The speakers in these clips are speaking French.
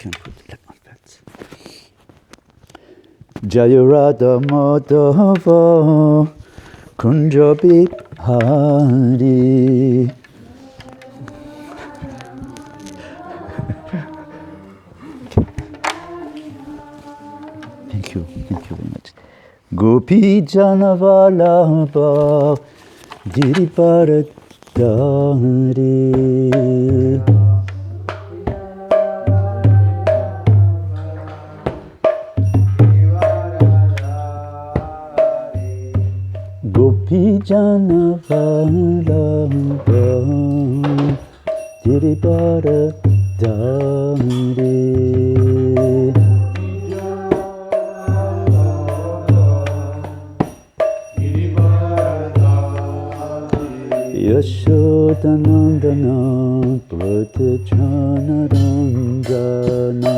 can put it like that. Jaya Radha Madhava Kunja Bihari. Thank you very much. Gopi Janavalabha Giriparadari. Gopi Janavalabha Giriparadari. Yashodanandana Pratijanaranjana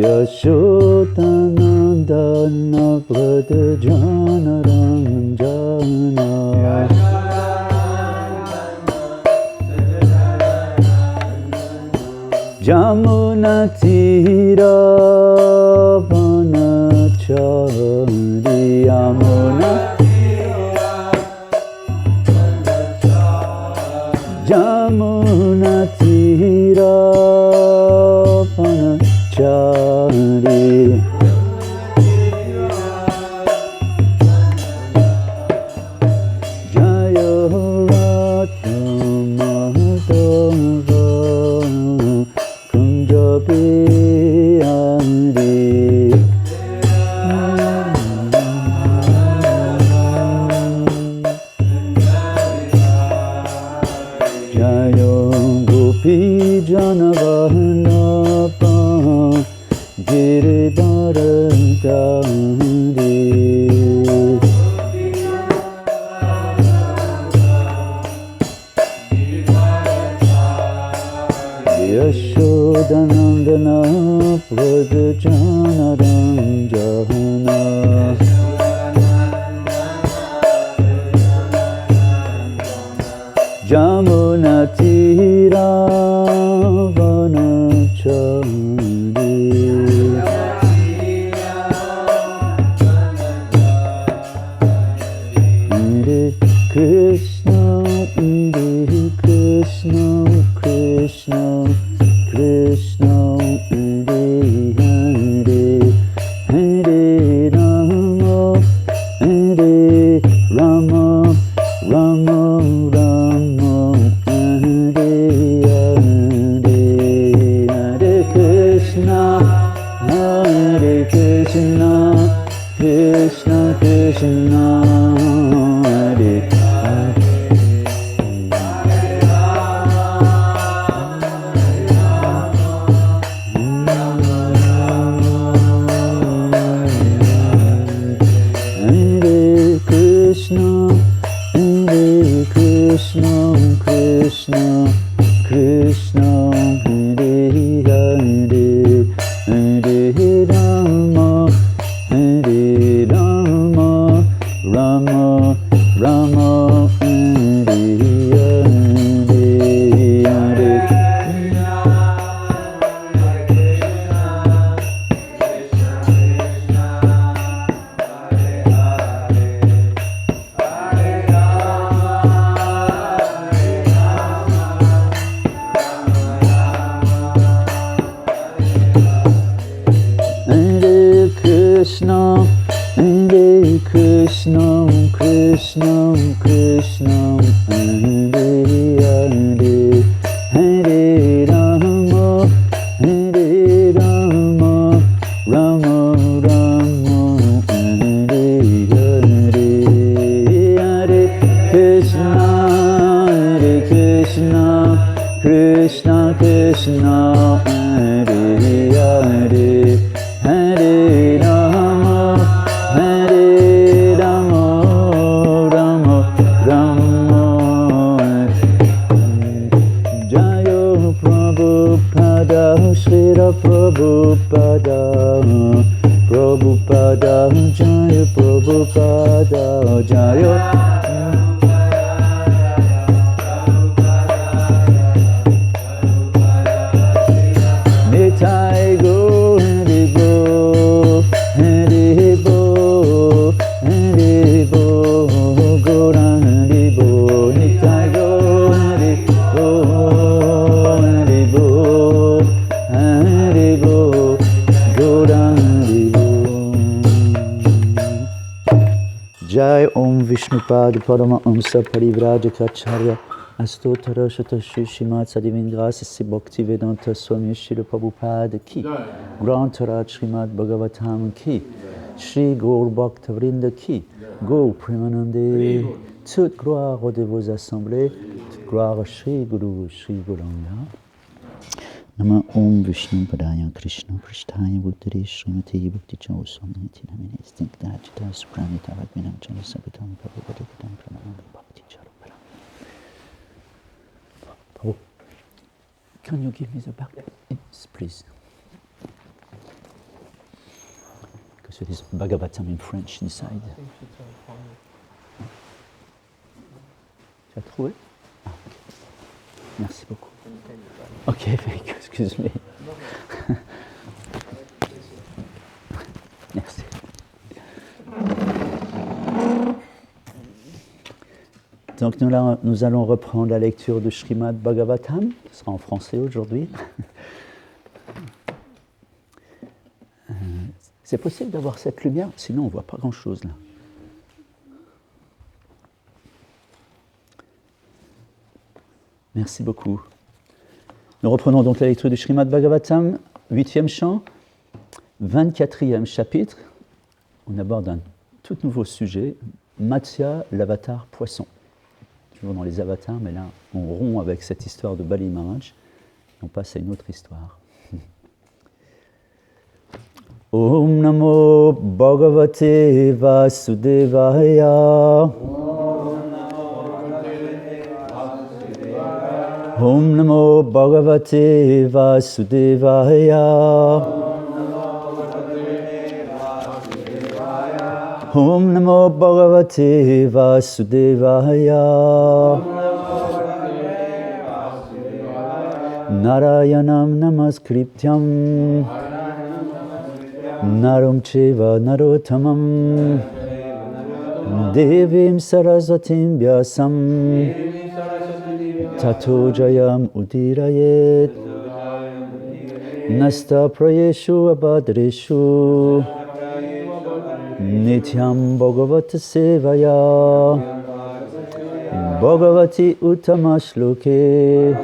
Yashodanandana Pratijanaranjana Jamuna Tira Vanachari Yamuna Jamuna Tira Vanachari Jaya Radha Madhava Kunja Bihari. Janavanapa Giridaradari Yashodanandana Pradjanaranjana Jamuna Tira Vanachari Hare Krishna Hare Krishna Krishna Krishna Hare Hare Hare Rama Hare Rama Rama Rama Hare Hare Hare Krishna Krishna Krishna Hare Hare Krishna Krishna Krishna Hare Hare Hare Rama Rama Rama Hare Hare Hare Krishna Krishna Krishna Krishna Hare Hare Hare Rama Rama Rama Hare Hare Hare Krishna Krishna Krishna Hare Hare Hare Rama Rama Rama Jaya Prabhupada Srila Prabhupada Prabhupada Jaya Prabhupada Jaya Jai Om Vishnupad Parama Amsa Parivrajacharya Astotara Shatashi Shimad Sadivin Grâce Si Bhakti Vedanta Swami Shri Prabhupada Ki Grantaraj Srimad Bhagavatam Ki Shri Gaur Bhakta Vrinda Ki Go Premanande toute gloire de vos assemblées, toute gloire à Shri Guru Shri Gauranga. Nama Om Vishnu Padaya Krishna Prishtaya Buddhari Srimati Bhakti Chau Samniti Namini Stinkdajita Supranita Vadminam Chana Sabitam Prabhupadikadam Pranam Bhakti Charuparam. Prabhu, can you give me the back? Yes, please. Because it is Bhagavatam in French inside. Tu as trouvé? Ah, okay. Merci beaucoup. Ok, excuse me. Merci. Donc nous allons reprendre la lecture de Srimad Bhagavatam. Ce sera en français aujourd'hui. C'est possible d'avoir cette lumière, sinon on ne voit pas grand-chose là. Merci beaucoup. Nous reprenons donc la lecture du Srimad Bhagavatam, 8e chant, 24e chapitre. On aborde un tout nouveau sujet, Matsya, l'avatar poisson. Toujours dans les avatars, mais là, on rompt avec cette histoire de Bali Maharaj. On passe à une autre histoire. Om Namo Bhagavate Vasudevaya. Om Namo Bhagavate Vasudevaya. Om Namo Bhagavate Vasudevaya. Narayanam Namaskrityam Naram Cheva Narottamam Devim Saraswatim Vyasam Tato Jayam Udirayet Nasta Prayeshu Abhadreshu Nityam Bhagavata Sevaya Bhagavati Uttamashloke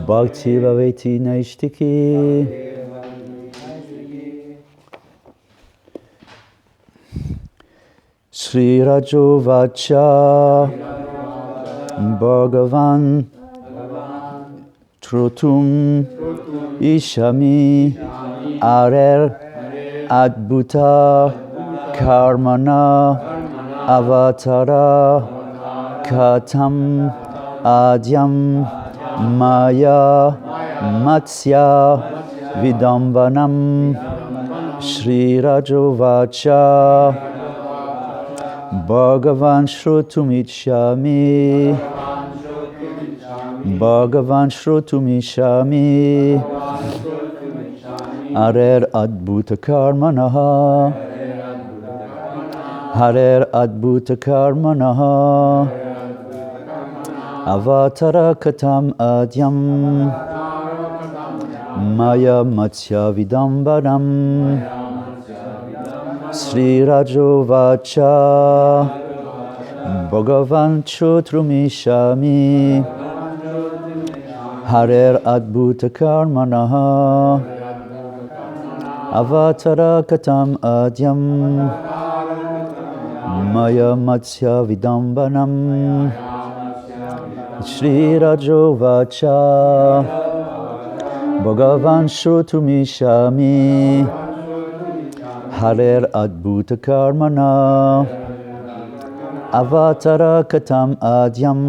Bhakti Bhaveti Naishtiki. Sri Rajo Vacha Bhagavan Trotum Ishami Arer Adbhuta Karmana Avatara Katam Adyam Maya Matsya Vidambanam Sri Rajo Vacha Bhagavan Shrutumicchami Bhagavan Shrutumicchami Harer Adbhuta Karmanaha Harer Adbhuta Karmanaha Avatara Katam Adyam Maya Matsya Vidambanam Sri Rajo Vacha Bhagavan Shrutumicchami Harer Adbhuta Karmanaha Avatara Katam Adyam Maya Matsya Vidambanam Sri Rajo Vacha Bhagavan Shrutumicchami Harer Adbhuta Karmana Avatara Katam Adyam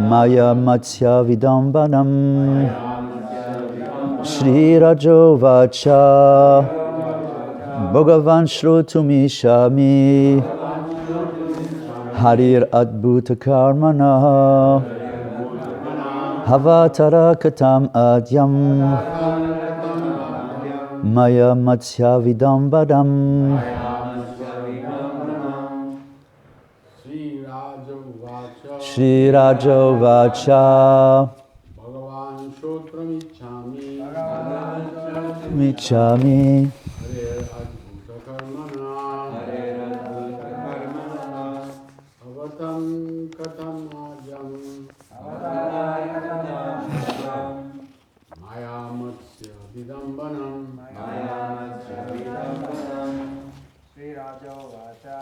Maya Matsya Vidambanam Sri Rajo Vacha Bhagavan Shrutumicchami Harer Adbhuta Karmana Avatara Katam Adyam Maya Matsya Vidambanam. Shri Rajo Vacha Bhagavan Shrutumicchami Michami Hare Adbhuta Karmana Matsya Vidambanam Sri Raja Vacha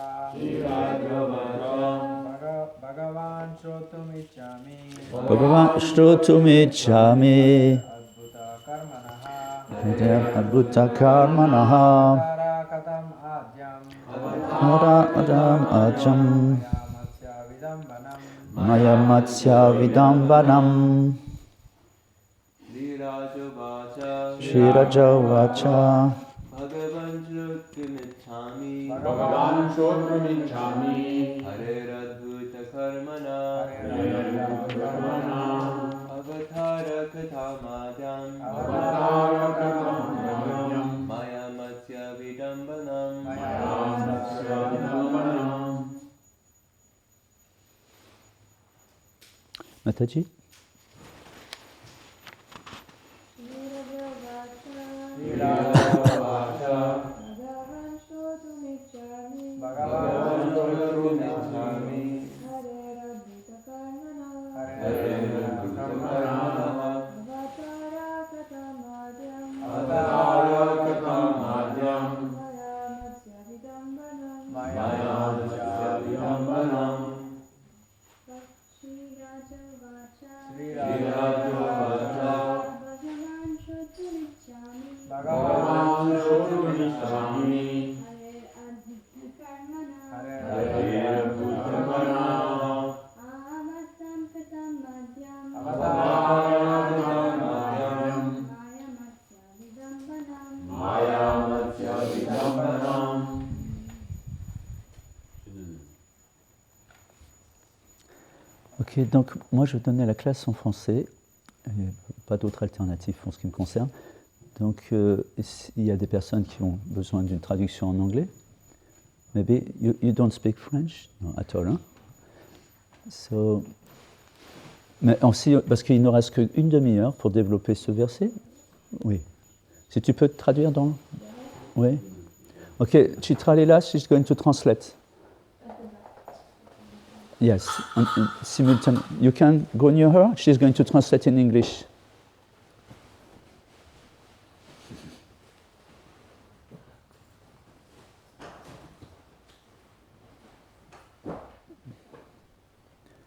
Bhagavan Shrotumichami Bhagavan Shrotumichami Adbhuta Karmanaha Adbhuta Karmanaha Katam Adyam Adam Ajam Matsya Vidambanam Maya Matsya Vidambanam Shri Raja Vacha Bhagavan Shrotumichami Bhagavan Shrotumichami Hare Adbhuta Karmana Karmana Avatara Kathamadhyam Avatara Katam Maya Matsya Vidambanam Matsya Vidambanam. Mataji Bhagavan Shrotumichami Bhagavan Shrotumichami Ok, donc moi je vais donner la classe en français, pas d'autre alternative en ce qui me concerne. Donc il y a des personnes qui ont besoin d'une traduction en anglais. Maybe you don't speak French? No, at all, hein? So, mais aussi, parce qu'il ne reste qu'une demi-heure pour développer ce verset. Oui. Si tu peux traduire dans... Oui. Ok, Chitralila, she's going to translate. Yes, simultaneously. You can go near her. She's going to translate in English.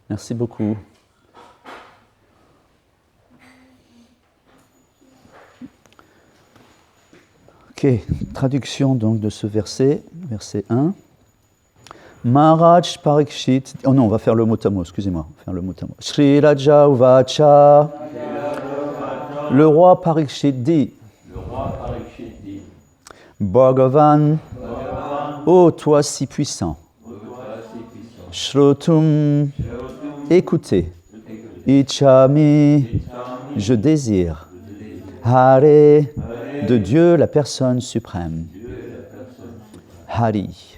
Merci beaucoup. Ok, traduction donc de ce verset, verset 1. Maharaj Parikshit, oh non, on va faire le mot à mot, excusez-moi, faire le mot à mot. Sri Raja Uvacha, le roi Parikshit dit, Bhagavan, ô toi si puissant, Shrotum, écoutez, Ichami, je désire, Hare, de Dieu la personne suprême, Hari,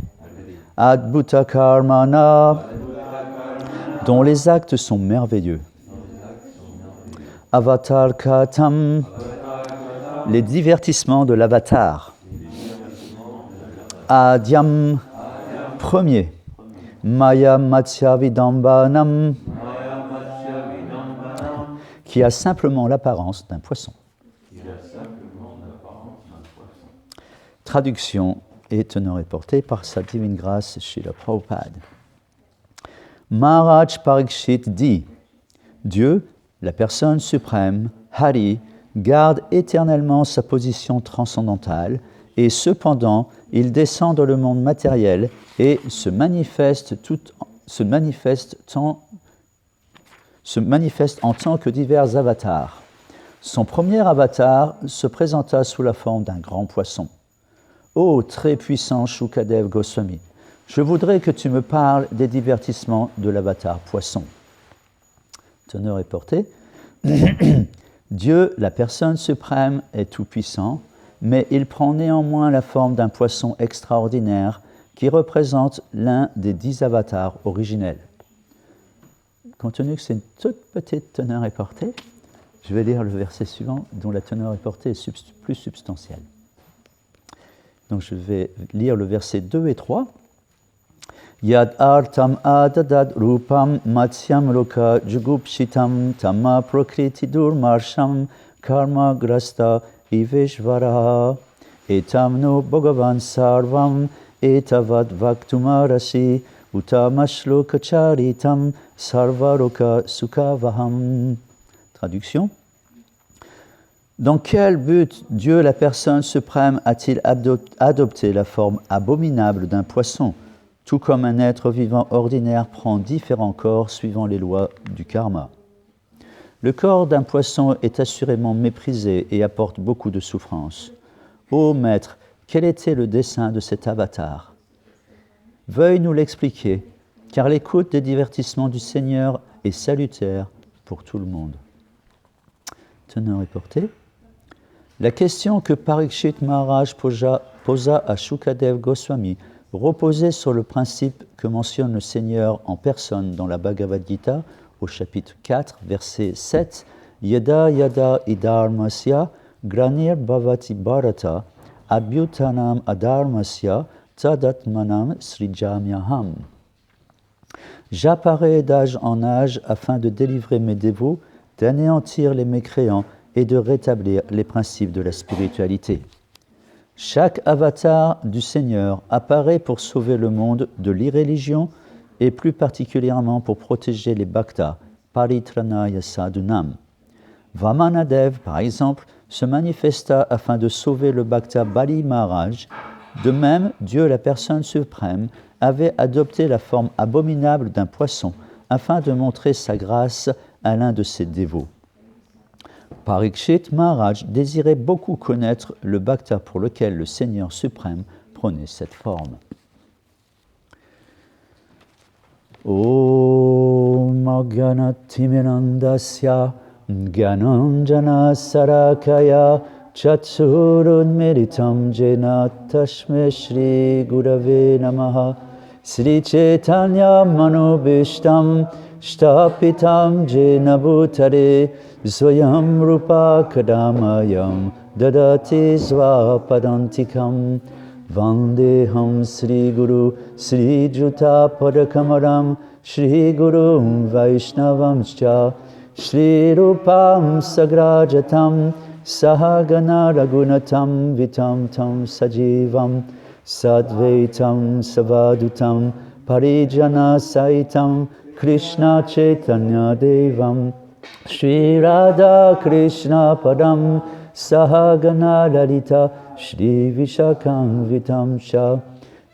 Adbhuta Karmana, dont les actes sont merveilleux, Avatar Katam, les divertissements de l'avatar, Adyam, premier, Maya Matsya Vidambanam, qui a simplement l'apparence d'un poisson. Traduction et teneur est portée par sa divine grâce Srila Prabhupada. Maharaj Parikshit dit, Dieu, la personne suprême, Hari, garde éternellement sa position transcendantale et cependant il descend dans le monde matériel et se manifeste en tant que divers avatars. Son premier avatar se présenta sous la forme d'un grand poisson. Ô très puissant Shukadev Goswami, je voudrais que tu me parles des divertissements de l'avatar poisson. Teneur est portée. Dieu, la personne suprême, est tout-puissant, mais il prend néanmoins la forme d'un poisson extraordinaire qui représente l'un des 10 avatars originels. Compte tenu que c'est une toute petite teneur est portée, je vais lire le verset suivant dont la teneur est portée est plus substantielle. Donc je vais lire le verset 2 et 3. Yad artam adadad rupam matsyam loka jugupshitam tama prakriti durmarsham karma grasta iveshvara etam no bhagavan sarvam etavad vaktumarasi utamashloka sarvaroka sukhavaham. Traduction. Dans quel but Dieu, la personne suprême, a-t-il adopté la forme abominable d'un poisson, tout comme un être vivant ordinaire prend différents corps suivant les lois du karma? Le corps d'un poisson est assurément méprisé et apporte beaucoup de souffrance. Ô Maître, quel était le dessein de cet avatar? Veuille nous l'expliquer, car l'écoute des divertissements du Seigneur est salutaire pour tout le monde. Teneur est portée. La question que Parikshit Maharaj posa à Shukadev Goswami reposait sur le principe que mentionne le Seigneur en personne dans la Bhagavad Gita au chapitre 4, verset 7, Yada yada idharmasya granir bhavati bharata abhyutanam adharmasya tadatmanam srijamyaham. J'apparais d'âge en âge afin de délivrer mes dévots, d'anéantir les mécréants et de rétablir les principes de la spiritualité. Chaque avatar du Seigneur apparaît pour sauver le monde de l'irréligion et plus particulièrement pour protéger les bhaktas, paritranaya sadhunam. Vamanadev, par exemple, se manifesta afin de sauver le bhakta Bali Maharaj. De même, Dieu, la personne suprême, avait adopté la forme abominable d'un poisson afin de montrer sa grâce à l'un de ses dévots. Parikshit Maharaj désirait beaucoup connaître le bhakta pour lequel le Seigneur suprême prenait cette forme. Om Agyanatimirandasya Gyananjana Sarakaya Chatsurunmiritam Jena Tashme Shri Gurave Namaha Sri Chaitanya Manobishtam Shtapitam Jena Bhutare Swayam Rupa Kadamayam Dadati Svapadantikam Vandeham Sri Guru Sri Juta Padakamaram Shri Guru Vaishnavamscha Shri Rupam Sagrajatam Sahagana Ragunatam Vitam Tam Sajivam Sadvaitam Savadutam Parijana Saitam Krishna Chaitanya Devam Shri Radha Krishna Padam Sahagana Lalita Shri Vishakam Vitam Sha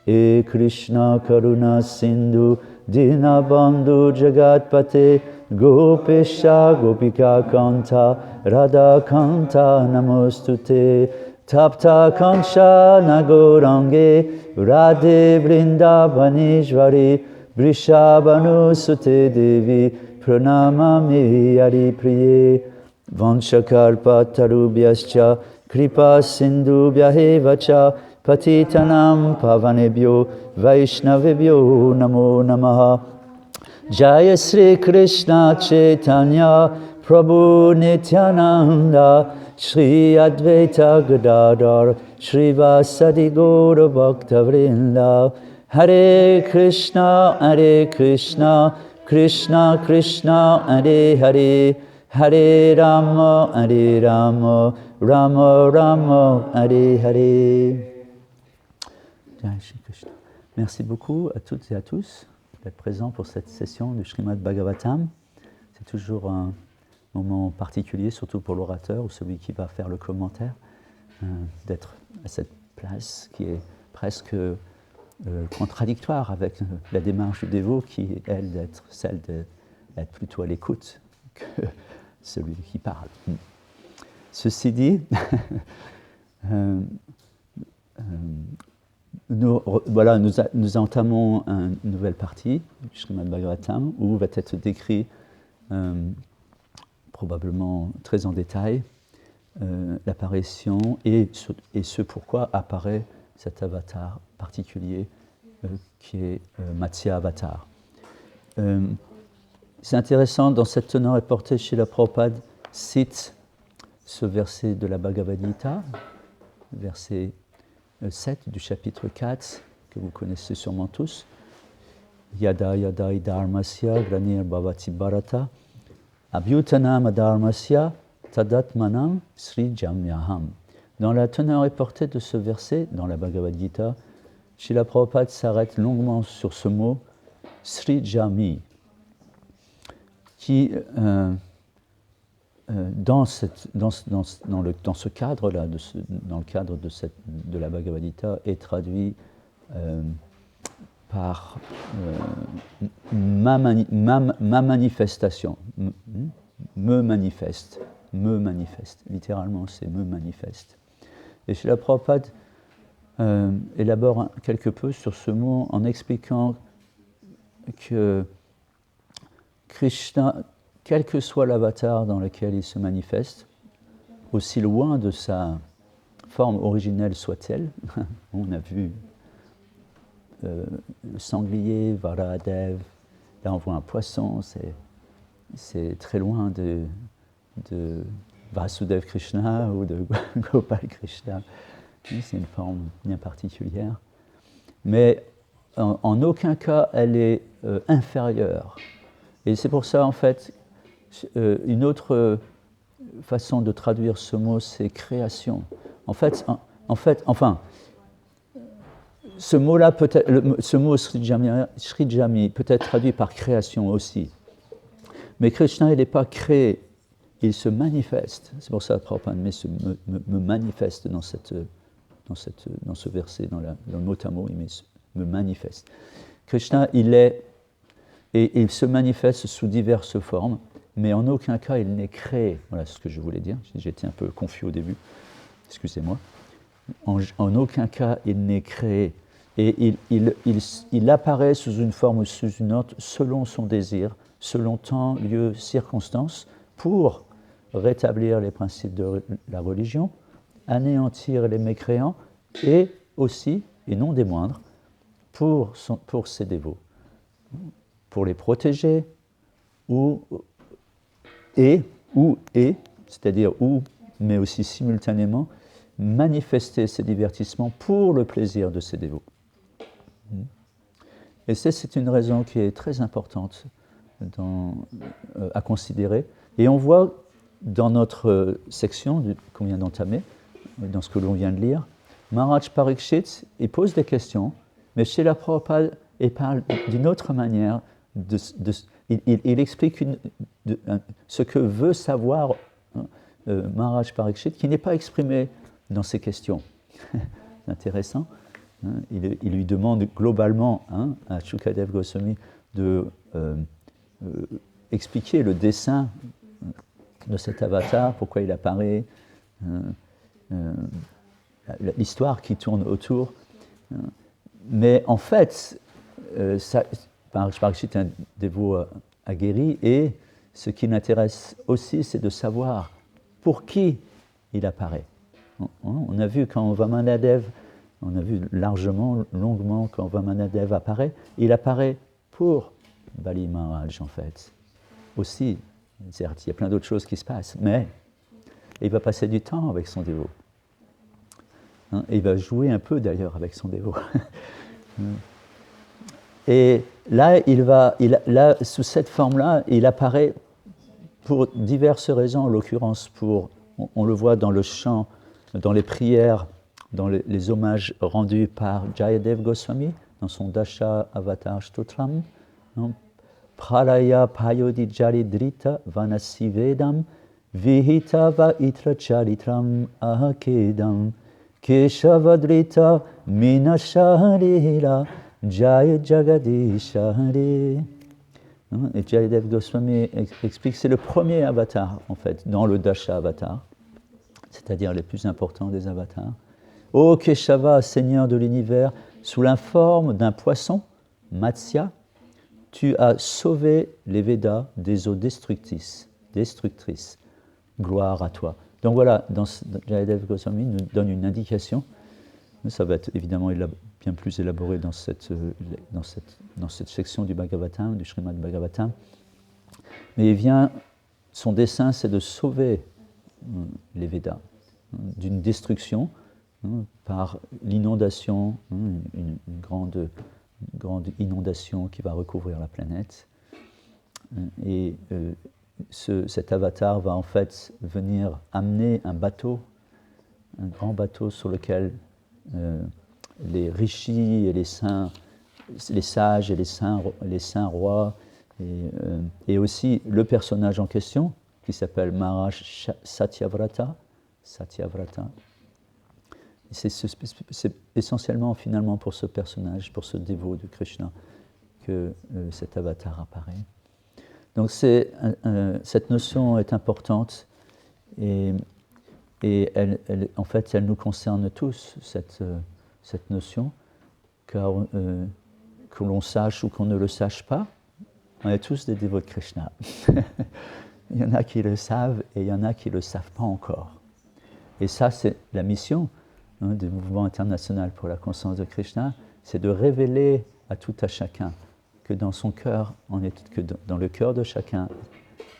E Krishna Karuna Sindhu Dinabandhu Jagatpate Gopesha Gopika Kanta Radha Kanta Namostute Tapta Kansha Nagorange Radhe Vrindavaneshvari Vrishabhanu Sute Devi Pranamami Hari Priye Vanshakalpa Tarubhyascha Kripa Sindhubhyahevacha Patitanam Pavanebhyo Vaishnavebhyo Namo Namaha Jaya Sri Krishna Chaitanya Prabhu Nityananda Shri Advaita Gadadhar Shri Vasadi Gaura Bhaktavrinda Hare Krishna Krishna Krishna Hare Hare Hare Rama Rama Rama Hare Hare. Jai Shri Krishna. Merci beaucoup à toutes et à tous d'être présents pour cette session du Srimad Bhagavatam. C'est toujours un moment particulier, surtout pour l'orateur ou celui qui va faire le commentaire, d'être à cette place qui est presque contradictoire avec la démarche du dévot qui, elle, d'être celle d'être plutôt à l'écoute que celui qui parle. Ceci dit, nous entamons une nouvelle partie du Srimad Bhagavatam où va être décrit probablement très en détail l'apparition et ce pourquoi apparaît cet avatar particulier qui est Matsya Avatar. C'est intéressant, dans cette teneur est portée chez la Prabhupada, cite ce verset de la Bhagavad Gita, verset 7 du chapitre 4, que vous connaissez sûrement tous. Yada yada idharmasya granir bhavati bharata abhyutanam adharmasya tadatmanam srijamyaham. Dans la teneur et portée de ce verset, dans la Bhagavad Gita, Srila Prabhupada s'arrête longuement sur ce mot srijami, qui, dans ce cadre-là, dans le cadre de la Bhagavad Gita, est traduit par ma manifestation, me manifeste, littéralement c'est me manifeste. Et Srila Prabhupada élabore quelque peu sur ce mot en expliquant que Krishna, quel que soit l'avatar dans lequel il se manifeste, aussi loin de sa forme originelle soit-elle, on a vu le sanglier, Varahadev, là on voit un poisson, c'est très loin de Vasudev Krishna ou de Gopal Krishna, c'est une forme bien particulière, mais en aucun cas elle est inférieure. Et c'est pour ça en fait, une autre façon de traduire ce mot, c'est création. Enfin, ce mot-là, ce mot Srijami peut être traduit par création aussi. Mais Krishna, il n'est pas créé, il se manifeste. C'est pour ça que Prabhupada me manifeste dans ce verset, dans le mot à mot, il me manifeste. Krishna, il est, et il se manifeste sous diverses formes, mais en aucun cas il n'est créé. Voilà ce que je voulais dire. J'étais un peu confus au début, excusez-moi. En aucun cas il n'est créé. Et il apparaît sous une forme ou sous une autre selon son désir, selon temps, lieu, circonstances, pour rétablir les principes de la religion, anéantir les mécréants, et aussi, et non des moindres, pour ses dévots, pour les protéger, c'est-à-dire mais aussi simultanément, manifester ces divertissements pour le plaisir de ses dévots. Et c'est une raison qui est très importante à considérer. Et on voit dans notre section qu'on vient d'entamer, dans ce que l'on vient de lire, Maharaj Parikshit, il pose des questions, mais chez la Prabhupada, il parle d'une autre manière. Il explique ce que veut savoir Maharaj Parikshit, qui n'est pas exprimé dans ces questions. C'est intéressant. Il lui demande globalement à Shukadev Goswami de expliquer le dessein de cet avatar, pourquoi il apparaît, l'histoire qui tourne autour. Mais en fait, Parikshit est un dévot aguerri, et ce qui l'intéresse aussi, c'est de savoir pour qui il apparaît. On a vu quand Vamanadev, on a vu largement, longuement, quand Vamanadev apparaît, il apparaît pour Bali Maharaj en fait. Aussi, certes, il y a plein d'autres choses qui se passent, mais il va passer du temps avec son dévot. Et il va jouer un peu d'ailleurs avec son dévot. Et là, sous cette forme-là, il apparaît pour diverses raisons, en l'occurrence on le voit dans le chant, dans les prières, dans les hommages rendus par Jayadev Goswami, dans son Dasha Avatar Stotram, Pralaya Payodi Jaridrita Vanasi Vedam Vihita Va Itra Charitram Ahakedam Keshavadrita Minasharila Jaya Jagadisha Hare. Et Jayadev Goswami explique que c'est le premier avatar, en fait, dans le Dasha Avatar, c'est-à-dire les plus importants des avatars. Ô Keshava, Seigneur de l'univers, sous la forme d'un poisson, Matsya, tu as sauvé les Védas des eaux destructrices. Gloire à toi. Donc voilà, Jayadev Goswami nous donne une indication. Ça va être évidemment bien plus élaboré dans cette section du Bhagavatam, du Srimad Bhagavatam. Mais son dessein, c'est de sauver les Védas d'une destruction par l'inondation, une grande inondation qui va recouvrir la planète. Et cet avatar va en fait venir amener un bateau, un grand bateau sur lequel les rishis et les saints, les sages et les saints rois, et aussi le personnage en question, qui s'appelle Maharaj Satyavrata. C'est essentiellement finalement pour ce personnage, pour ce dévot de Krishna, que cet avatar apparaît. Donc cette notion est importante et en fait elle nous concerne tous, cette notion, car que l'on sache ou qu'on ne le sache pas, on est tous des dévots de Krishna. Il y en a qui le savent et il y en a qui ne le savent pas encore. Et ça, c'est la mission du mouvement international pour la conscience de Krishna, c'est de révéler à tout à chacun que dans son cœur, que dans le cœur de chacun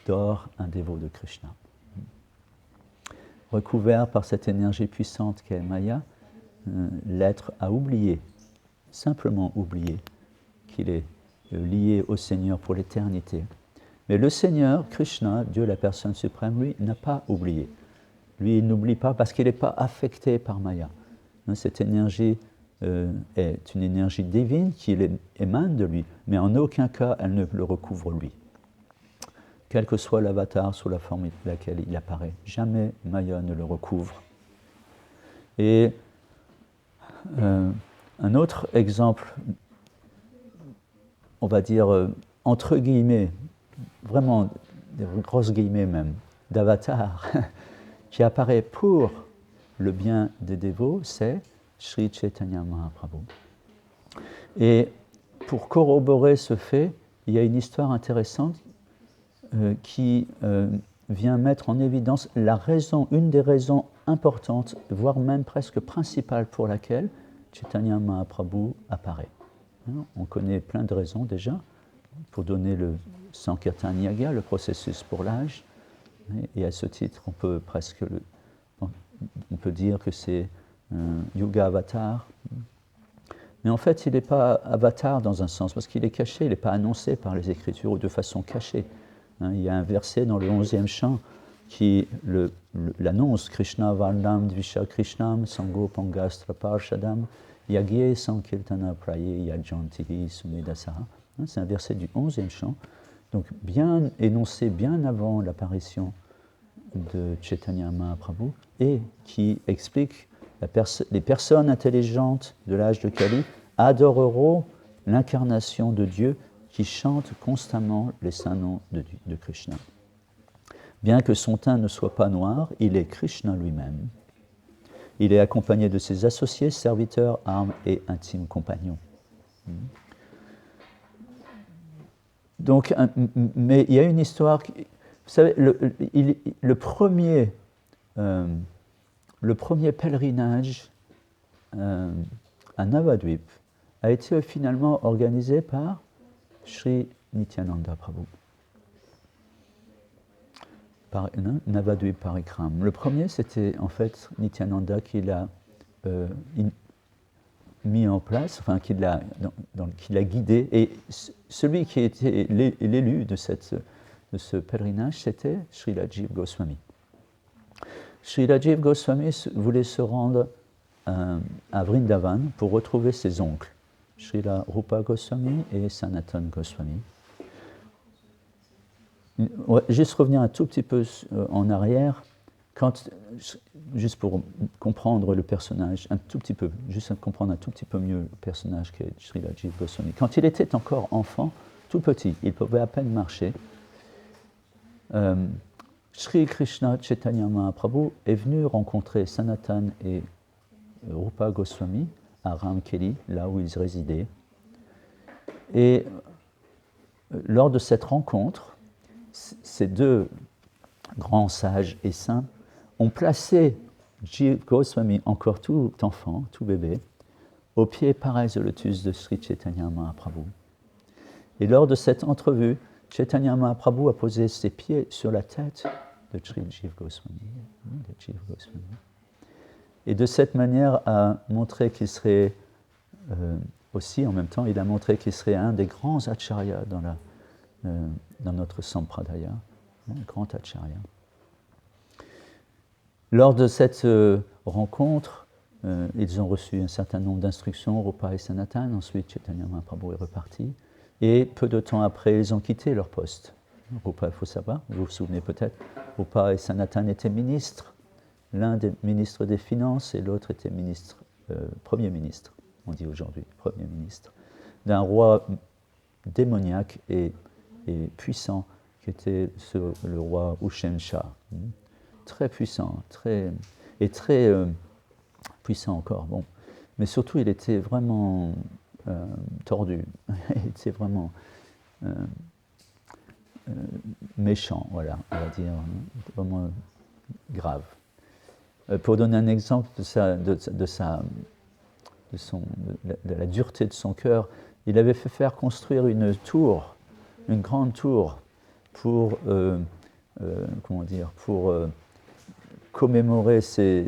dort un dévot de Krishna. Recouvert par cette énergie puissante qu'est Maya, l'être a oublié, simplement oublié, qu'il est lié au Seigneur pour l'éternité. Mais le Seigneur, Krishna, Dieu la personne suprême, lui, n'a pas oublié. Lui, il n'oublie pas parce qu'il n'est pas affecté par Maya. Cette énergie est une énergie divine qui émane de lui, mais en aucun cas elle ne le recouvre lui. Quel que soit l'avatar sous la forme de laquelle il apparaît, jamais Maya ne le recouvre. Et un autre exemple, on va dire entre guillemets, vraiment des grosses guillemets même, d'avatar, qui apparaît pour le bien des dévots, c'est Sri Chaitanya Mahaprabhu. Et pour corroborer ce fait, il y a une histoire intéressante qui vient mettre en évidence une des raisons importantes, voire même presque principale pour laquelle Chaitanya Mahaprabhu apparaît. On connaît plein de raisons déjà, pour donner le Sankirtan Yaga, le processus pour l'âge, et à ce titre, on peut dire que c'est un Yuga Avatar. Mais en fait, il n'est pas avatar dans un sens, parce qu'il est caché, il n'est pas annoncé par les Écritures ou de façon cachée. Il y a un verset dans le 11e chant qui l'annonce, Krishna Vardam Dvisha Krishnam Sango Pangastra Parshadam Yagye Sankirtana Praye Yajantihi Sumedasaha. C'est un verset du 11e chant, donc bien énoncé bien avant l'apparition de Chaitanya Mahaprabhu, et qui explique les personnes intelligentes de l'âge de Kali adoreront l'incarnation de Dieu qui chante constamment les saints noms de Krishna. Bien que son teint ne soit pas noir, il est Krishna lui-même. Il est accompagné de ses associés, serviteurs, armes et intimes compagnons. Donc, mais il y a une histoire. Vous savez, le premier pèlerinage à Navadvip a été finalement organisé par Sri Nityananda Prabhu. Par Navadvip Parikram. Le premier, c'était en fait Nityananda qui l'a mis en place, enfin qui l'a guidé. Et celui qui était l'élu de ce pèlerinage, c'était Srila Jiva Goswami. Srila Jiva Goswami voulait se rendre à Vrindavan pour retrouver ses oncles, Srila Rupa Goswami et Sanatan Goswami. Juste revenir un tout petit peu en arrière, juste pour comprendre le personnage, comprendre un tout petit peu mieux le personnage qu'est Srila Jiva Goswami. Quand il était encore enfant, tout petit, il pouvait à peine marcher, Sri Krishna Chaitanya Mahaprabhu est venu rencontrer Sanatan et Rupa Goswami à Ramkeli, là où ils résidaient. Et lors de cette rencontre, ces deux grands sages et saints ont placé Jiva Goswami, encore tout enfant, tout bébé, au pied pareil de lotus de Sri Chaitanya Mahaprabhu. Et lors de cette entrevue, Chaitanya Mahaprabhu a posé ses pieds sur la tête de Sri Jiva Goswami. Et de cette manière a montré qu'il serait aussi, en même temps, il a montré qu'il serait un des grands acharyas dans notre sampradaya, grand acharya. Lors de cette rencontre, ils ont reçu un certain nombre d'instructions, Rupa et Sanatan. Ensuite, Chaitanya Mahaprabhu est reparti. Et peu de temps après, ils ont quitté leur poste. Rupa, il faut savoir, vous vous souvenez peut-être, Rupa et Sanatan étaient ministres. L'un des ministres des Finances et l'autre était Premier ministre, on dit aujourd'hui, Premier ministre, d'un roi démoniaque et puissant qui était le roi Ushensha. Très puissant, très puissant encore. Bon. Mais surtout, il était vraiment tordu, il était vraiment méchant, voilà, on va dire, vraiment grave. Pour donner un exemple de la dureté de son cœur, il avait fait faire construire une grande tour, pour commémorer ses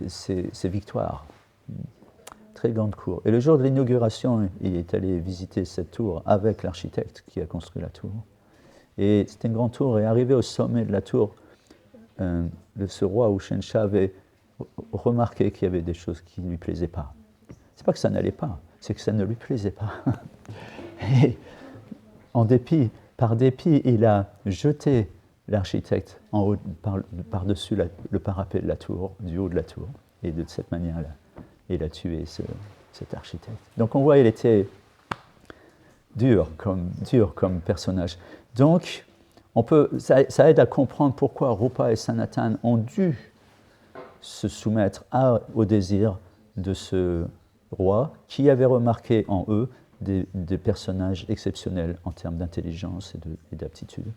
victoires. Très grande cour. Et le jour de l'inauguration, il est allé visiter cette tour avec l'architecte qui a construit la tour. Et c'était une grande tour, et arrivé au sommet de la tour, ce roi Ushensha avait remarqué qu'il y avait des choses qui ne lui plaisaient pas. C'est pas que ça n'allait pas, c'est que ça ne lui plaisait pas. Et par dépit, il a jeté l'architecte en haut, par-dessus le parapet de la tour, du haut de la tour. Et de cette manière-là, il a tué cet architecte. Donc on voit, il était dur comme personnage. Donc, ça aide à comprendre pourquoi Rupa et Sanatan ont dû se soumettre au désir de ce roi qui avait remarqué en eux des personnages exceptionnels en termes d'intelligence et d'aptitude.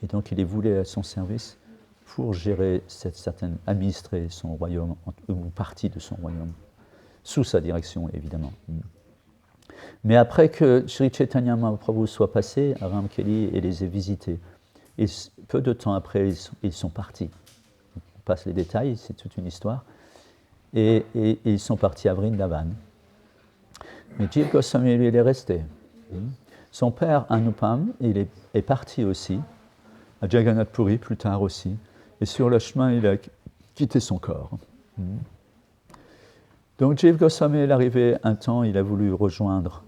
Et donc il les voulait à son service pour gérer administrer son royaume, ou partie de son royaume, sous sa direction évidemment. Mais après que Sri Chaitanya Mahaprabhu soit passé à Ramkeli et les ait visités, peu de temps après, ils sont partis. On passe les détails, c'est toute une histoire. Et ils sont partis à Vrindavan. Mais Jiva Goswami, lui, il est resté. Son père, Anupam, il est parti aussi, à Jagannath Puri plus tard aussi. Et sur le chemin, il a quitté son corps. Donc Jiva Goswami est arrivé un temps, il a voulu rejoindre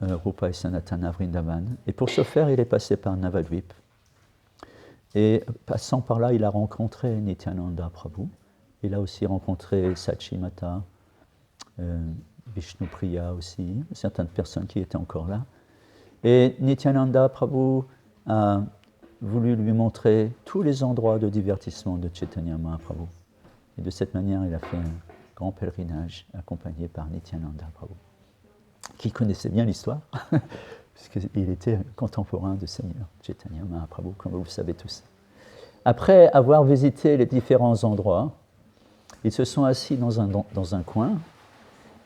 Rupa et Sanatan à Vrindavan. Et pour ce faire, il est passé par Navadvip. Et passant par là, il a rencontré Nityananda Prabhu. Il a aussi rencontré Sachimata, Vishnupriya aussi, certaines personnes qui étaient encore là. Et Nityananda Prabhu a voulu lui montrer tous les endroits de divertissement de Chaitanya Mahaprabhu. Et de cette manière, il a fait un grand pèlerinage accompagné par Nityananda Prabhu, qui connaissait bien l'histoire, puisqu'il était contemporain de Seigneur Chaitanya Mahaprabhu, comme vous le savez tous. Après avoir visité les différents endroits, ils se sont assis dans un coin,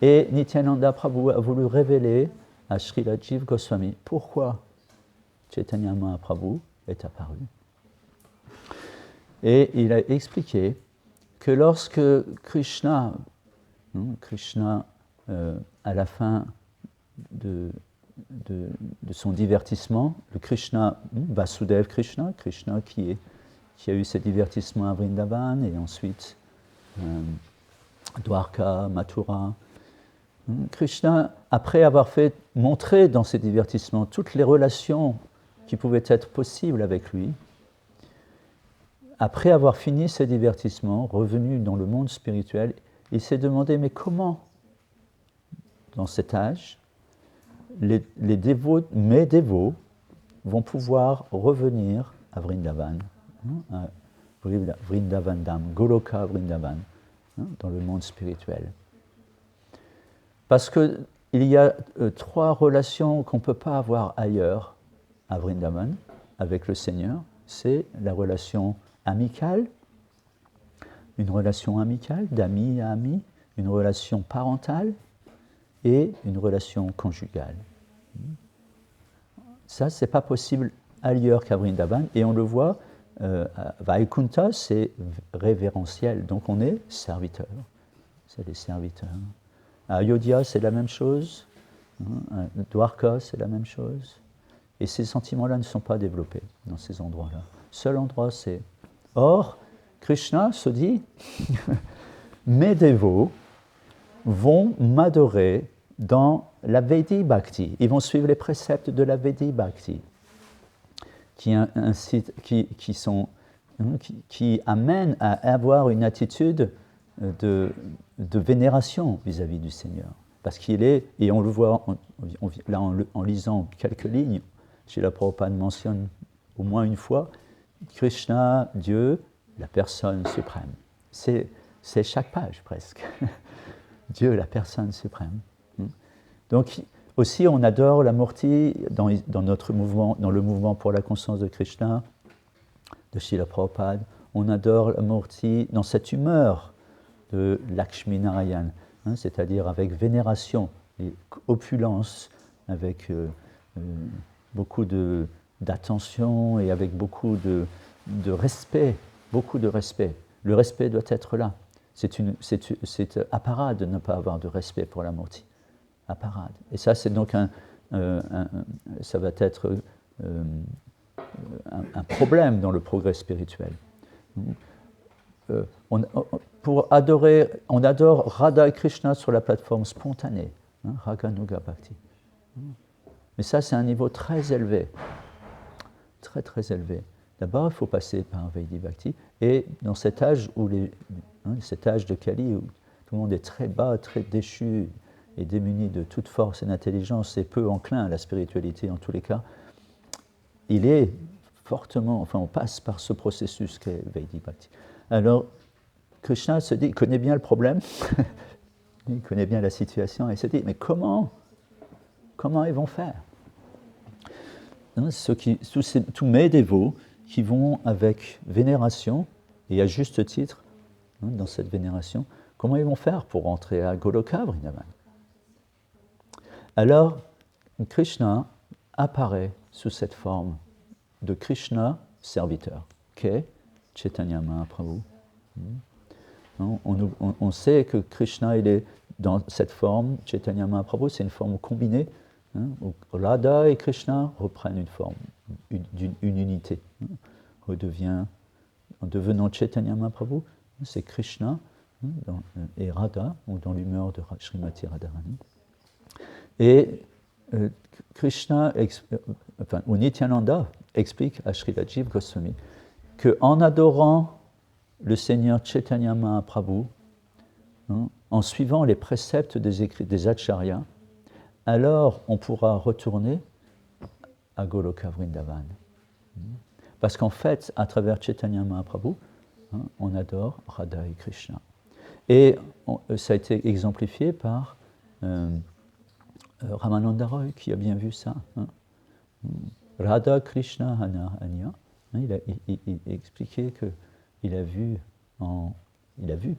et Nityananda Prabhu a voulu révéler à Srila Jiva Goswami pourquoi Chaitanya Mahaprabhu est apparu. Et il a expliqué que lorsque Krishna à la fin de son divertissement, le Krishna, Vasudev Krishna qui a eu ses divertissements à Vrindavan, et ensuite Dwarka, Mathura. Krishna, après avoir fait montrer dans ses divertissements toutes les relations qui pouvaient être possibles avec lui, après avoir fini ses divertissements, revenu dans le monde spirituel, il s'est demandé, mais comment, dans cet âge, mes dévots vont pouvoir revenir à Vrindavan, à Vrindavan Dham, Goloka Vrindavan, dans le monde spirituel. Parce qu'il y a 3 relations qu'on ne peut pas avoir ailleurs à Vrindavan avec le Seigneur. C'est la relation amicale, une relation amicale d'ami à ami, une relation parentale et une relation conjugale. Ça, ce n'est pas possible ailleurs qu'à Vrindavan, et on le voit, Vaikuntha, c'est révérentiel, donc on est serviteur, c'est les serviteurs. À Ayodhya, c'est la même chose, à Dwarka, c'est la même chose, et ces sentiments-là ne sont pas développés dans ces endroits-là. seul endroit c'est. Or, Krishna se dit, mes dévots vont m'adorer dans la Vedi Bhakti. Ils vont suivre les préceptes de la Vedi Bhakti, qui amènent à avoir une attitude de vénération vis-à-vis du Seigneur. Parce qu'il est, et on le voit là en lisant quelques lignes, Srila Prabhupada mentionne au moins une fois, Krishna, Dieu, la personne suprême. C'est chaque page presque. Dieu, la personne suprême. Donc aussi on adore la Murti dans notre mouvement, dans le mouvement pour la conscience de Krishna, de Srila Prabhupada, on adore la Murti dans cette humeur de Lakshmi Narayan, c'est-à-dire avec vénération et opulence, avec beaucoup d'attention et avec beaucoup de respect, beaucoup de respect. Le respect doit être là. C'est apparat de ne pas avoir de respect pour la Murti. Apparat. Et ça, c'est donc ça va être un problème dans le progrès spirituel. Pour adorer, on adore Radha et Krishna sur la plateforme spontanée, Raganuga Bhakti. Mais ça, c'est un niveau très élevé, très très élevé. D'abord, il faut passer par Vaidhi Bhakti, et dans cet âge cet âge de Kali où tout le monde est très bas, très déchu et démuni de toute force et d'intelligence et peu enclin à la spiritualité en tous les cas, il est fortement, on passe par ce processus qu'est Vaidhi Bhakti. Alors, Krishna se dit, il connaît bien le problème, il connaît bien la situation, et il se dit, mais comment ils vont faire? Tous mes dévots qui vont avec vénération, et à juste titre, dans cette vénération, comment ils vont faire pour rentrer à Goloka Vrindavan? Alors, Krishna apparaît sous cette forme de Krishna serviteur, qu'est Chaitanya Mahaprabhu. On sait que Krishna, il est dans cette forme, Chaitanya Mahaprabhu, c'est une forme combinée, où Radha et Krishna reprennent une forme, une unité. En devenant Chaitanya Mahaprabhu, c'est Krishna et Radha, ou dans l'humeur de Srimati Radharani. Et Krishna, ou Nityananda explique à Srila Jiva Goswami qu'en adorant le Seigneur Chaitanya Mahaprabhu, en suivant les préceptes des acharyas, alors on pourra retourner à Goloka Vrindavan. Parce qu'en fait, à travers Chaitanya Mahaprabhu, on adore Radha et Krishna. Et ça a été exemplifié par Ramananda Roy, qui a bien vu ça. Radha Krishna Hana Anya. Il a expliqué qu'il a vu,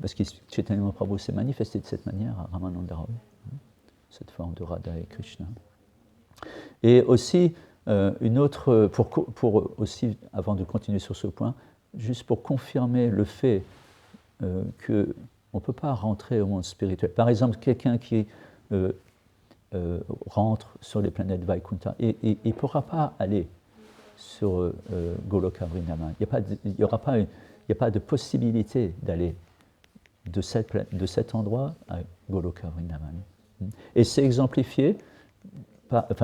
parce que Chaitanya Mahaprabhu s'est manifesté de cette manière à Ramananda Roy, cette forme de Radha et Krishna. Et aussi, une autre, pour aussi, avant de continuer sur ce point, juste pour confirmer le fait qu'on ne peut pas rentrer au monde spirituel. Par exemple, quelqu'un qui rentre sur les planètes Vaikuntha, et il ne pourra pas aller sur Goloka Vrindavan. Il n'y a pas de possibilité d'aller de cet endroit à Goloka Vrindavan. Et c'est exemplifié,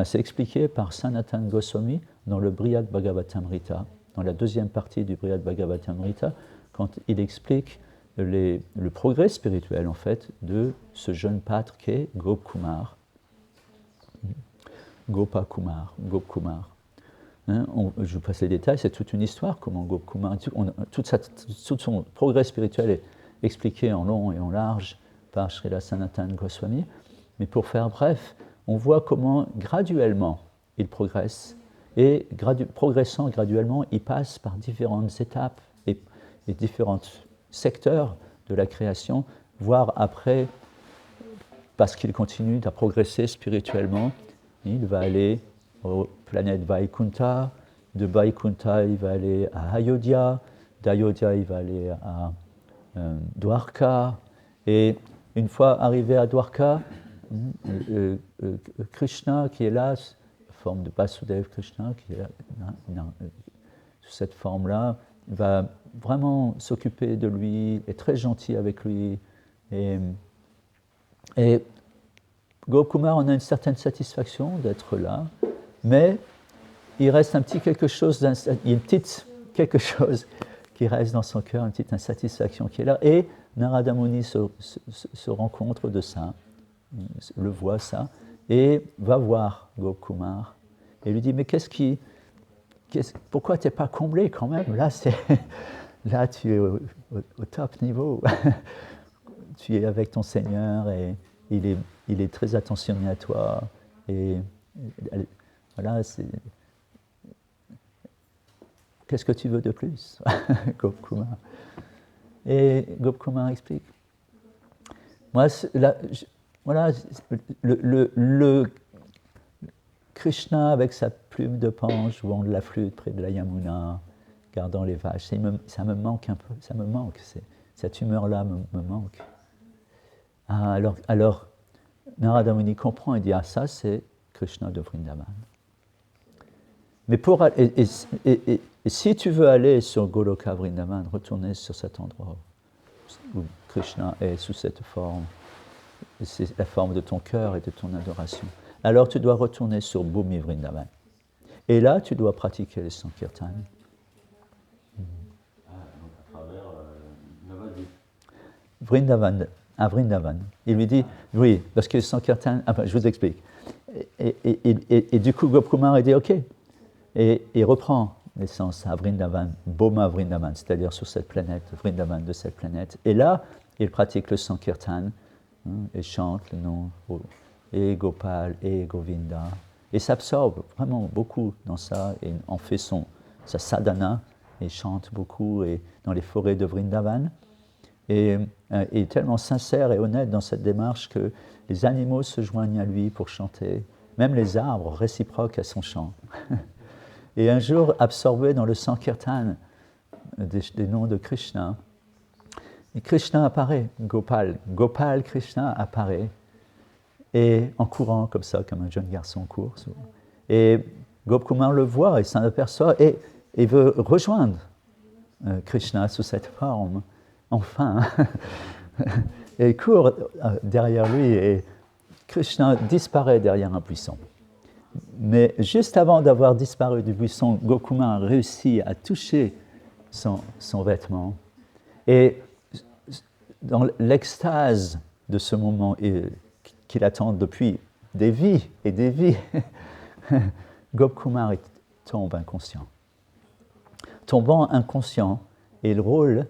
c'est expliqué par Sanatan Goswami dans le Brihad Bhagavatamrita, dans la deuxième partie du Brihad Bhagavatamrita, quand il explique le progrès spirituel en fait de ce jeune pâtre qu'est Gopkumar. Gopakumar, Gopkumar. Je vous passe les détails, c'est toute une histoire, comment Gopkumar, tout son progrès spirituel est expliqué en long et en large par Srila Sanatan Goswami. Mais pour faire bref, on voit comment graduellement il progresse, et progressant graduellement, il passe par différentes étapes et différents secteurs de la création, voire après, parce qu'il continue à progresser spirituellement, il va aller aux planètes Vaikuntha, de Vaikuntha il va aller à Ayodhya, d'Ayodhya il va aller à Dwarka, et une fois arrivé à Dwarka, Krishna qui est là, forme de Vasudev Krishna, qui est là, sous cette forme-là, va vraiment s'occuper de lui, est très gentil avec lui. Et Gopkumar, on a une certaine satisfaction d'être là, mais il reste un petit quelque chose, il y a une petite quelque chose qui reste dans son cœur, une petite insatisfaction qui est là. Et Narada Muni se rend compte de ça, le voit ça, et va voir Gopkumar et lui dit, mais pourquoi tu n'es pas comblé quand même? Là, tu es au top niveau. Tu es avec ton Seigneur et il est très attentionné à toi. Et voilà, qu'est-ce que tu veux de plus? Gopkumar. Et Gopkumar explique. Moi, voilà, le Krishna avec sa plume de pan jouant de la flûte près de la Yamuna, gardant les vaches, ça me manque un peu, ça me manque, cette humeur-là me manque. Ah, alors Narada Muni comprend et dit, ah ça c'est Krishna de Vrindavan. Mais et si tu veux aller sur Goloka Vrindavan, retourner sur cet endroit où Krishna est sous cette forme, c'est la forme de ton cœur et de ton adoration. Alors tu dois retourner sur Bhumi Vrindavan. Et là, tu dois pratiquer les Sankirtan. Donc à travers Navadvip. Vrindavan, à Vrindavan. Il lui dit, oui, parce que les Sankirtan, je vous explique. Et du coup, Gopkumar, il dit, ok. Et il reprend l'essence à Vrindavan, Bhoma Vrindavan, c'est-à-dire sur cette planète, Vrindavan de cette planète. Et là, il pratique le Sankirtan, et chante le nom, et Gopal, et Govinda. Et s'absorbe vraiment beaucoup dans ça, et en fait sa sadhana, et chante beaucoup et dans les forêts de Vrindavan. Et est tellement sincère et honnête dans cette démarche que les animaux se joignent à lui pour chanter, même les arbres réciproques à son chant. Et un jour, absorbé dans le Sankirtan des noms de Krishna, et Krishna apparaît, Gopal Krishna apparaît, et en courant comme ça, comme un jeune garçon court. Et Gopkumar le voit et s'en aperçoit et veut rejoindre Krishna sous cette forme, enfin. Et il court derrière lui et Krishna disparaît derrière un buisson. Mais juste avant d'avoir disparu du buisson, Gopkumar réussit à toucher son vêtement. Et dans l'extase de ce moment qu'il attend depuis des vies et des vies, Gopkumar tombe inconscient. Tombant inconscient, il roule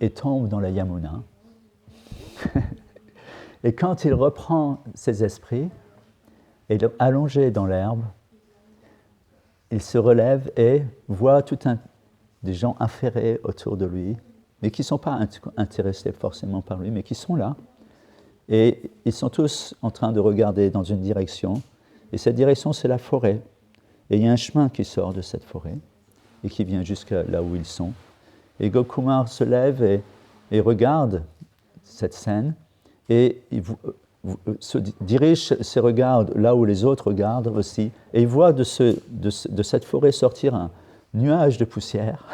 et tombe dans la Yamuna. Et quand il reprend ses esprits, et allongé dans l'herbe, il se relève et voit des gens affairés autour de lui, mais qui ne sont pas intéressés forcément par lui, mais qui sont là. Et ils sont tous en train de regarder dans une direction, et cette direction, c'est la forêt. Et il y a un chemin qui sort de cette forêt, et qui vient jusqu'à là où ils sont. Et Gopkumar se lève et regarde cette scène, et il se dirige ses regards là où les autres regardent aussi, et il voit de cette forêt sortir un nuage de poussière,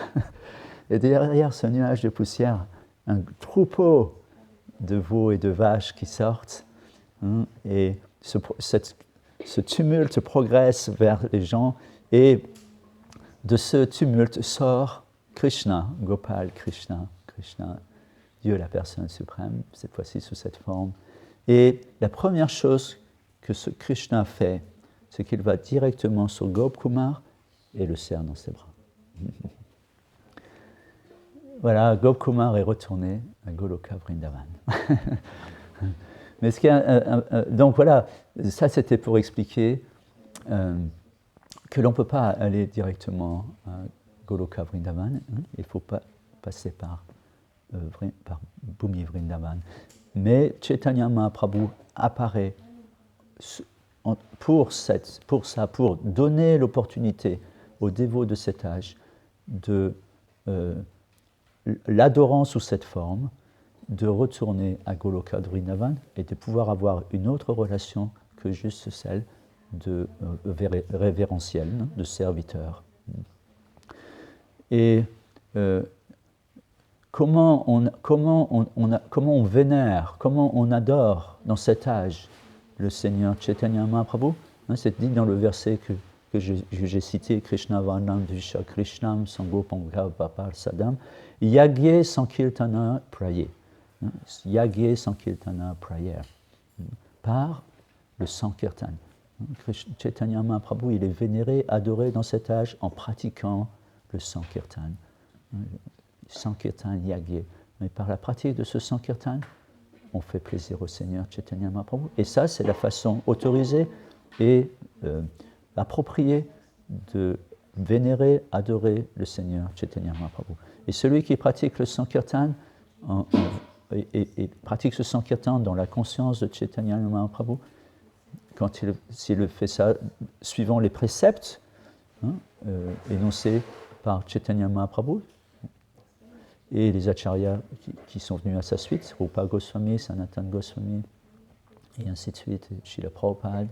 et derrière ce nuage de poussière, un troupeau de veaux et de vaches qui sortent, et ce tumulte progresse vers les gens, et de ce tumulte sort Krishna, Gopal Krishna, Dieu la personne suprême, cette fois-ci sous cette forme. Et la première chose que ce Krishna fait, c'est qu'il va directement sur Gopkumar et le serre dans ses bras. Voilà, Gopkumar est retourné à Goloka Vrindavan. Mais donc voilà, ça c'était pour expliquer que l'on ne peut pas aller directement à Goloka Vrindavan, il ne faut pas passer par Bhumi Vrindavan. Mais Chaitanya Mahaprabhu apparaît pour donner l'opportunité aux dévots de cet âge de l'adorant sous cette forme, de retourner à Goloka Vrindavan et de pouvoir avoir une autre relation que juste celle de révérentielle, de serviteur. Et comment on vénère, comment on adore dans cet âge le Seigneur Chaitanya Mahaprabhu, hein, c'est dit dans le verset que j'ai cité, Krishna Varnam Dvisha Krishnam Sangopanga Vapar Sadam, Yagye Sankirtana Prayer. Yagye Sankirtana Prayer. Par le Sankirtan. Chaitanya Mahaprabhu, il est vénéré, adoré dans cet âge en pratiquant le Sankirtan. Sankirtan Yagye. Mais par la pratique de ce Sankirtan, on fait plaisir au Seigneur Chaitanya Mahaprabhu. Et ça, c'est la façon autorisée et appropriée de vénérer, adorer le Seigneur Chaitanya Mahaprabhu. Et celui qui pratique le Sankirtan et pratique ce Sankirtan dans la conscience de Chaitanya Mahaprabhu, s'il fait ça suivant les préceptes énoncés par Chaitanya Mahaprabhu et les acharyas qui sont venus à sa suite, Rupa Goswami, Sanatana Goswami, et ainsi de suite, Srila Prabhupada,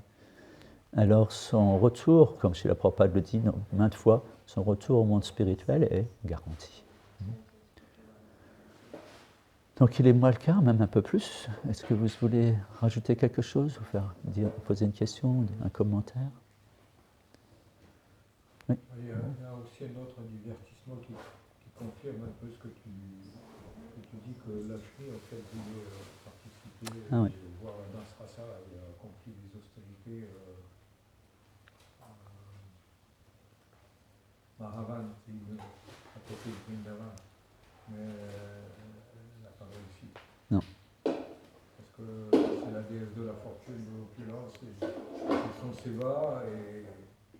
alors son retour, comme Srila Prabhupada le dit maintes fois, son retour au monde spirituel est garanti. Donc il est moins le cas, même un peu plus. Est-ce que vous voulez rajouter quelque chose, ou poser une question, un commentaire? Oui. Il y a aussi un autre divertissement qui confirme un peu ce que tu dis, que Lakshmi, en fait, voulait participer, voir dans ce rasa, il a accompli des austérités. Mahavan, à côté de Vrindavan, mais elle n'a pas réussi. Non. Parce que c'est la déesse de la fortune, de l'opulence, et ils sont sévas, et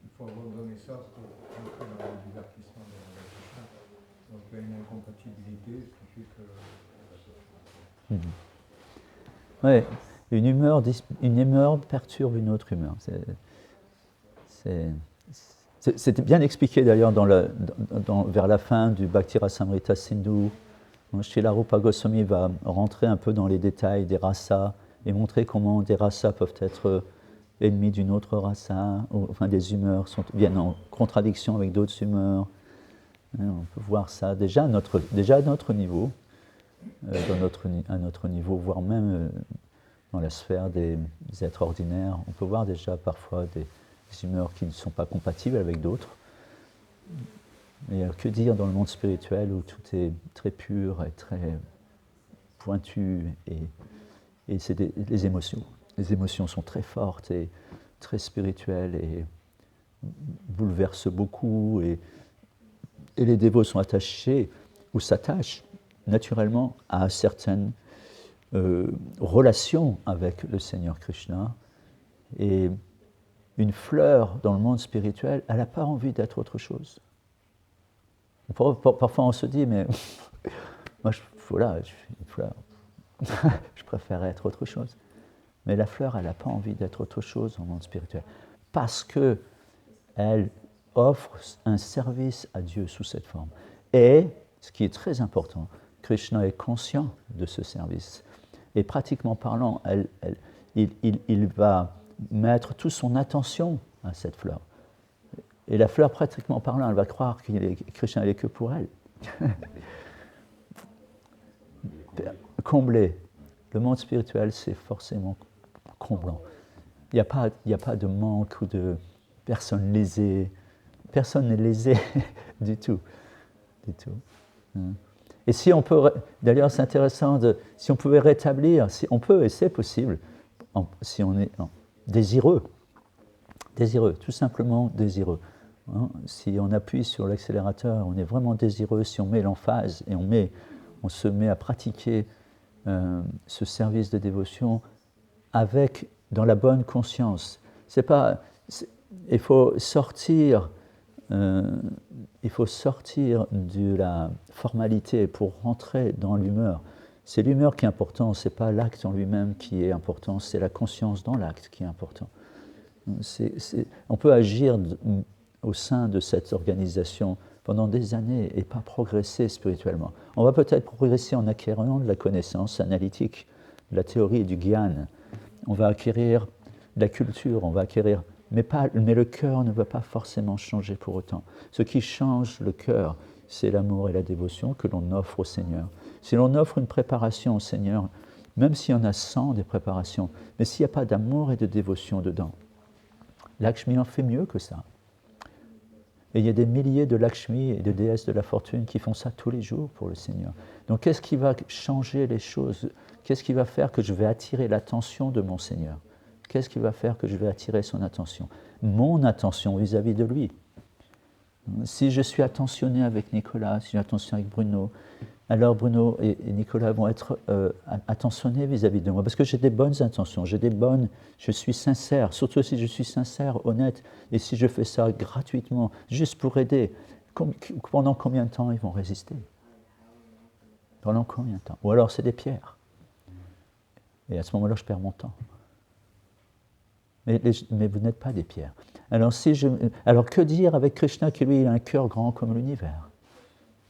il faut abandonner ça pour entrer dans le divertissement de la Krishna. Donc il y a une incompatibilité, ce qui fait que... Oui, une humeur perturbe une autre humeur. C'était bien expliqué d'ailleurs vers la fin du Bhakti Rasamrita Sindhu. Srila Rupa Goswami va rentrer un peu dans les détails des rasas et montrer comment des rasas peuvent être ennemis d'une autre rasa, enfin des humeurs viennent en contradiction avec d'autres humeurs. On peut voir ça déjà à notre niveau, à notre niveau, voire même dans la sphère des êtres ordinaires. On peut voir déjà parfois des humeurs qui ne sont pas compatibles avec d'autres. Mais que dire dans le monde spirituel où tout est très pur et très pointu, et c'est les émotions. Les émotions sont très fortes et très spirituelles et bouleversent beaucoup, et les dévots sont attachés ou s'attachent naturellement à certaines relations avec le Seigneur Krishna. Et une fleur dans le monde spirituel, elle n'a pas envie d'être autre chose. Parfois on se dit, mais moi je suis une fleur, je préfère être autre chose. Mais la fleur, elle n'a pas envie d'être autre chose dans le monde spirituel, parce qu'elle offre un service à Dieu sous cette forme. Et, ce qui est très important, Krishna est conscient de ce service. Et pratiquement parlant, il va mettre toute son attention à cette fleur. Et la fleur, pratiquement parlant, elle va croire que Krishna n'est que pour elle. Combler. Le monde spirituel, c'est forcément comblant. Il n'y a pas de manque ou de personne lésée. Personne n'est lésé du tout. Du tout. Et si on peut, d'ailleurs c'est intéressant, si on pouvait rétablir, si on peut, et c'est possible, si on est désireux, tout simplement désireux. Si on appuie sur l'accélérateur, on est vraiment désireux, si on met l'emphase et on se met à pratiquer ce service de dévotion dans la bonne conscience. Il faut sortir de la formalité pour rentrer dans l'humeur. C'est l'humeur qui est important, ce n'est pas l'acte en lui-même qui est important, c'est la conscience dans l'acte qui est important. On peut agir au sein de cette organisation pendant des années et pas progresser spirituellement. On va peut-être progresser en acquérant de la connaissance analytique, de la théorie et du gyan. On va acquérir de la culture, mais le cœur ne va pas forcément changer pour autant. Ce qui change le cœur, c'est l'amour et la dévotion que l'on offre au Seigneur. Si l'on offre une préparation au Seigneur, même s'il y en a 100 des préparations, mais s'il n'y a pas d'amour et de dévotion dedans, Lakshmi en fait mieux que ça. Et il y a des milliers de Lakshmi et de déesses de la fortune qui font ça tous les jours pour le Seigneur. Donc qu'est-ce qui va changer les choses? Qu'est-ce qui va faire que je vais attirer l'attention de mon Seigneur? Qu'est-ce qui va faire que je vais attirer son attention? Mon attention vis-à-vis de lui. Si je suis attentionné avec Nicolas, si j'ai attentionné avec Bruno, alors Bruno et Nicolas vont être attentionnés vis-à-vis de moi, parce que j'ai des bonnes intentions, je suis sincère, surtout si je suis sincère, honnête, et si je fais ça gratuitement, juste pour aider, pendant combien de temps ils vont résister? Pendant combien de temps? Ou alors c'est des pierres. Et à ce moment-là, je perds mon temps. Mais vous n'êtes pas des pierres. Alors que dire avec Krishna qui, lui, a un cœur grand comme l'univers?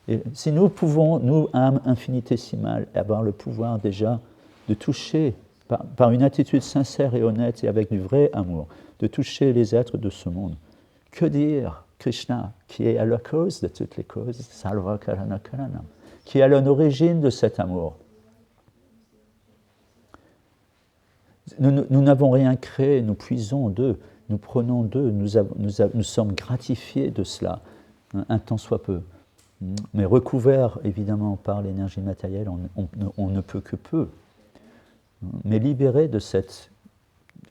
Et si nous pouvons, nous, âme infinitésimale, avoir le pouvoir déjà de toucher, par une attitude sincère et honnête et avec du vrai amour, de toucher les êtres de ce monde, que dire Krishna, qui est à la cause de toutes les causes, Sarva Karana Karanam, qui est à l'origine de cet amour? Nous n'avons rien créé, nous puisons d'eux, nous prenons d'eux, nous sommes gratifiés de cela, un tant soit peu. Mais recouvert évidemment par l'énergie matérielle, on ne peut que peu. Mais libéré de cette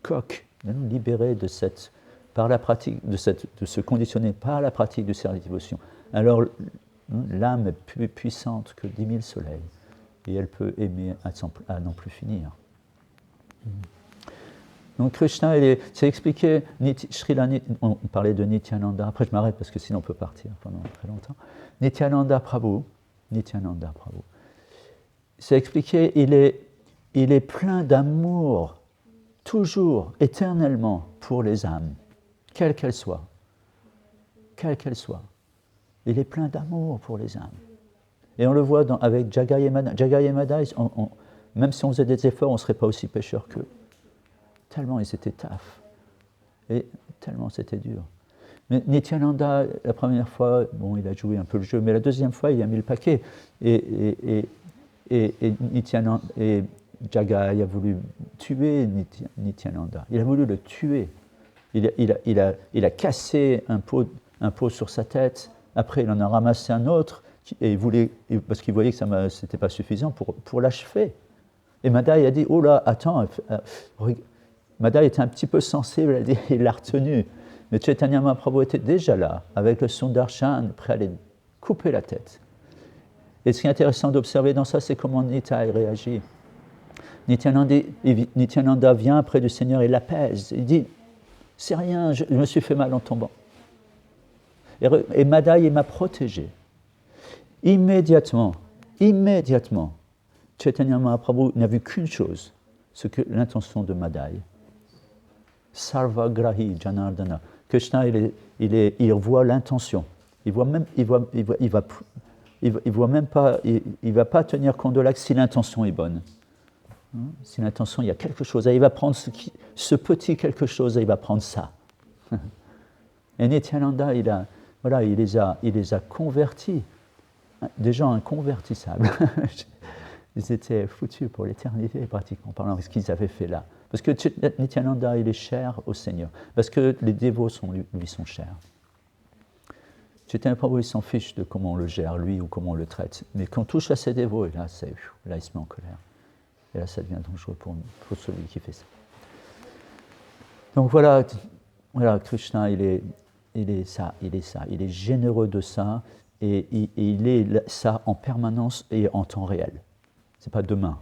coque, libéré de cette, par la pratique, de se conditionner par la pratique du service de dévotion, alors l'âme est plus puissante que 10 000 soleils et elle peut aimer à n'en plus finir. Donc Krishna, c'est expliqué, on parlait de Nityananda, après je m'arrête parce que sinon on peut partir pendant très longtemps. Nityananda Prabhu, c'est expliqué, il est plein d'amour, toujours, éternellement, pour les âmes, quelles qu'elles soient. Il est plein d'amour pour les âmes. Et on le voit avec Jagai et Madai. Jagai et Madai, même si on faisait des efforts, on ne serait pas aussi pécheurs qu'eux. Tellement ils étaient taf. Et tellement c'était dur. Mais Nityananda, la première fois, bon, il a joué un peu le jeu, mais la deuxième fois, il a mis le paquet. Et Jagai a voulu tuer Nityananda. Il a voulu le tuer. Il a cassé un pot sur sa tête. Après, il en a ramassé un autre, et parce qu'il voyait que ce n'était pas suffisant pour l'achever. Et Madai a dit, oh là, attends, Madai était un petit peu sensible, il l'a retenu. Mais Chaitanya Mahaprabhu était déjà là, avec le Sundarshan, prêt à aller couper la tête. Et ce qui est intéressant d'observer dans ça, c'est comment Nitai réagit. Nityananda vient près du Seigneur et l'apaise. Il dit, c'est rien, je me suis fait mal en tombant. Et Madai m'a protégé. Immédiatement, Chaitanya Mahaprabhu n'a vu qu'une chose, ce que l'intention de Madai. Sarvagrahi Janardana. Krishna, il voit l'intention. Il va pas tenir compte de l'acte si l'intention est bonne. Si l'intention, il y a quelque chose, il va prendre ce petit quelque chose, il va prendre ça. Et Nityananda, il les a convertis, des gens inconvertissables. Ils étaient foutus pour l'éternité, pratiquement parlant, de ce qu'ils avaient fait là. Parce que Nityananda, il est cher au Seigneur. Parce que les dévots lui sont chers. Chaitanya Prabhu, il s'en fiche de comment on le gère, lui, ou comment on le traite. Mais quand on touche à ses dévots, et là, il se met en colère. Et là, ça devient dangereux pour celui qui fait ça. Donc voilà, Krishna, il est ça. Il est généreux de ça, et il est ça en permanence et en temps réel. C'est pas demain,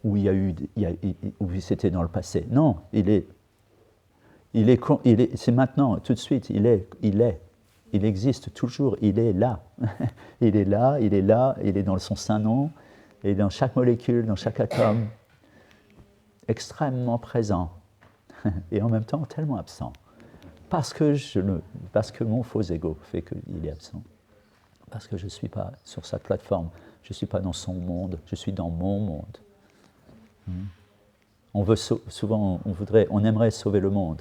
où où c'était dans le passé. Non, c'est maintenant, tout de suite. Il existe toujours. Il est là. Il est là. Il est dans son saint nom, et dans chaque molécule, dans chaque atome, extrêmement présent, et en même temps tellement absent, parce que mon faux ego fait qu'il est absent, parce que je ne suis pas sur sa plateforme. Je ne suis pas dans son monde, je suis dans mon monde. On aimerait sauver le monde,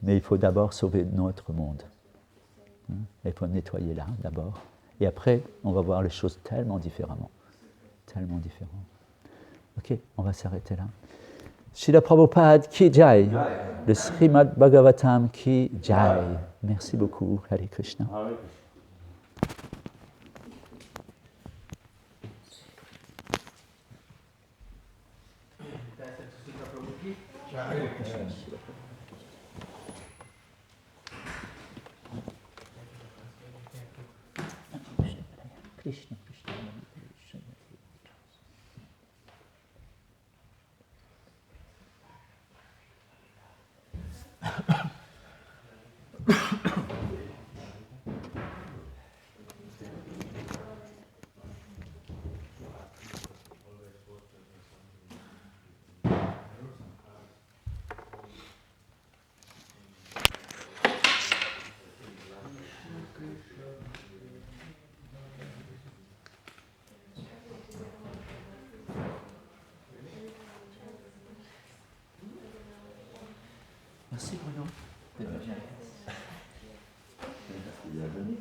mais il faut d'abord sauver notre monde. Et il faut nettoyer là d'abord. Et après, on va voir les choses tellement différemment. Tellement différemment. Ok, on va s'arrêter là. Srila Prabhupada ki jai. Le Srimad Bhagavatam ki jai. Merci beaucoup. Hare Krishna. Ah oui. Krishna, Krishna, Krishna. Merci Bruno. Il a donné.